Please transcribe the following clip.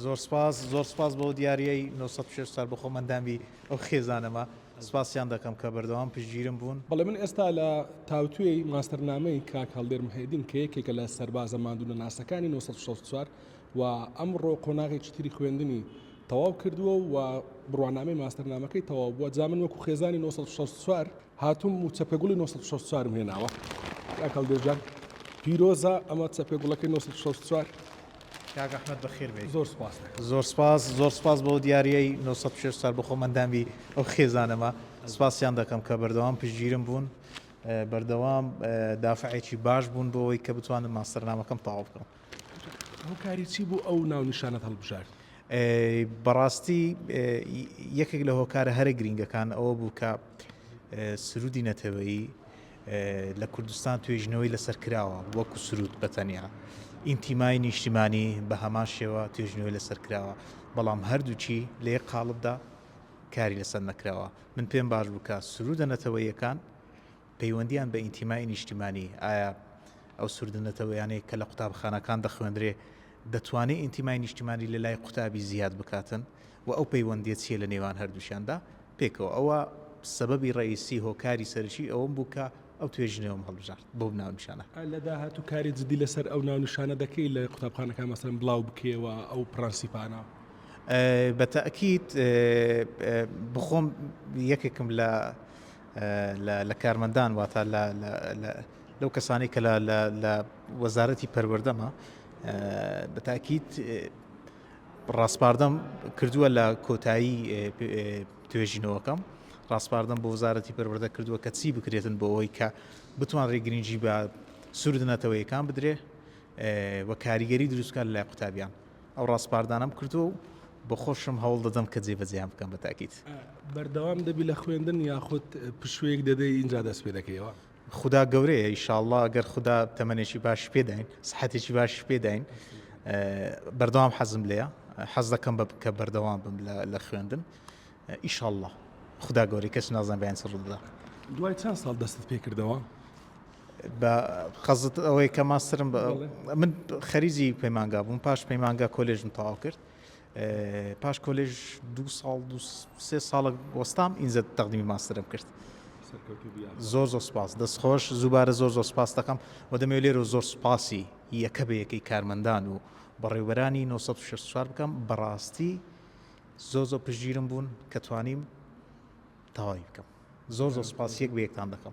زۆر سپاس بۆ دیاریەی 960 سال بۆ خۆمەندامی ئەو خێزانەمە سپاسیان دەکەم کە بەردەوام پشتگیرم بوون. بەڵێ من ئێستا لە تاوتوێی ماستەرنامەی کاک هەڵدێر مهێدین کە یەکێکە لە سەربازە ماندوو لە ناسەکانی 964 و ئەمڕۆ قۆناغێکی تری خوێندنی تەواو کردووە و بڕوانامەی ماستەرنامەکەی تەواو بووە. جا من وەکو خێزانی 964 هاتووم و چەپێگوڵی 964 هێناوە. کاک هەڵدێر جان پیرۆزە ئەمە چەپێگوڵەکەی 964. کاک ئەحمەد بەخێر بێت. زۆر سپاس بۆ دیاریەی 960 سال بۆ خۆمەندامی ئەو خێزانەمە سپاسیان دەکەم کە بەردەوام پشتگیرم بوون، بەردەوام دافعێکی باش بوون بۆەوەی کە بتوانم ماستەرنامەکەم تەواو بکەم. هۆکاری چی بوو ئەو ناونیشانەت هەڵبژارد؟ بەڕاستی یەکێک لە هۆکارە هەرە گرنگەکان ئەوە بوو کە سرودی نەتەوەیی لە کوردستان توێژنەوەی لەسەر کراوە وەکو سرود بەتەنیا. ئینتیمای نیشتیمانی بە هەمان شێوە توێژنەوەی لەسەر کراوە، بەڵام هەردووچی لە یەک قاڵبدا کاری لەسەر نەکراوە. من پێم باش بوو کە سرودە نەتەوەیەکان پەیوەندیان بە ئینتیمای نیشتیمانی ئایا ئەو سرودە نەتەوەیانەیە کە لە قوتابخانەکان دەخوێندرێ دەتوانێت ئینتیمای نیشتیمانی لە لای قوتابی زیاد بکاتن و ئەو پەیوەندیە چیە لە نێوان هەردووشیاندا پێکەوە. ئەوە سەبەبی ڕئیسی هۆکاری سەرشی ئەوەم بوو کە ئەو توێژنەوەم هەڵبژارد بۆ ناونیشانە. لە داهاتوو کاری جدی لەسەر ئەو ناونیشانە دەکەی لە قوتابخانەکان مەسەڵەن بڵاو بکەوە ئەو پرەنسیپانە؟ بەتەئکید بخۆم یەکێکم لە کارمەندان واتە لەو کەسانی کە لە وەزارەتی پەروەردەمە بەتاکید ڕاستپاردەم کردووە لە کۆتایی توێژینەوەکەم. ڕاستپاردەم بۆ وەزارەتی پەروەردە کردووە کە چی بکرێتن بۆ ئەوەی کە بتوان ڕێگرنگی بە سرود نەتەوەیەکان بدرێ و کاریگەری دروستکار لە لای قوتابیان. ئەو ڕاستپاردانم کردو و بۆ خۆشم هەوڵ دەدەم کە جێبەجێیان بکەم. بەتاکید بەردەوام دەبی لە خوێندن یاخود پشوەیەک دەدەی اینجا دەست پێ دەکەیەوە؟ خدا گەورەیە ئینشاءالله ئەگەر خدا تەمەنێکی باش پێداین سەحەتێکی باش پێداین بەردەوام حەزم لێیە، حەز دەکەم کە بەردەوام بم لە خوێندن ئینشاءالله. خدا گەورەی کەس نازانم بەیان چ ڕوودەدا. دوای چەند ساڵ دەستت پێ کردەوە؟ بە قەزت ئەوەی کە ماسترم من خەریزی پەیمانگا بووم، پاش پەیمانگا کۆلێژم تەواو کرد، پاش کۆلێژ 2 ساڵ 3 ساڵە وەستام ئینجا تەقدیمی ماسترم کرد. زۆر سپاس، دەستخۆش، زوبارە زۆر سپاس دەکەم و دەمەوێت لێرە زۆر سپاسی یەکە بە یەکەی کارمەندان و بەڕێوەبەرانی 964 بکەم. بەڕاستی زۆر پشتگیرم بوون کە توانیم تەواوی بکەم. زۆر سپاس یەک بە یەکتان دەکەم.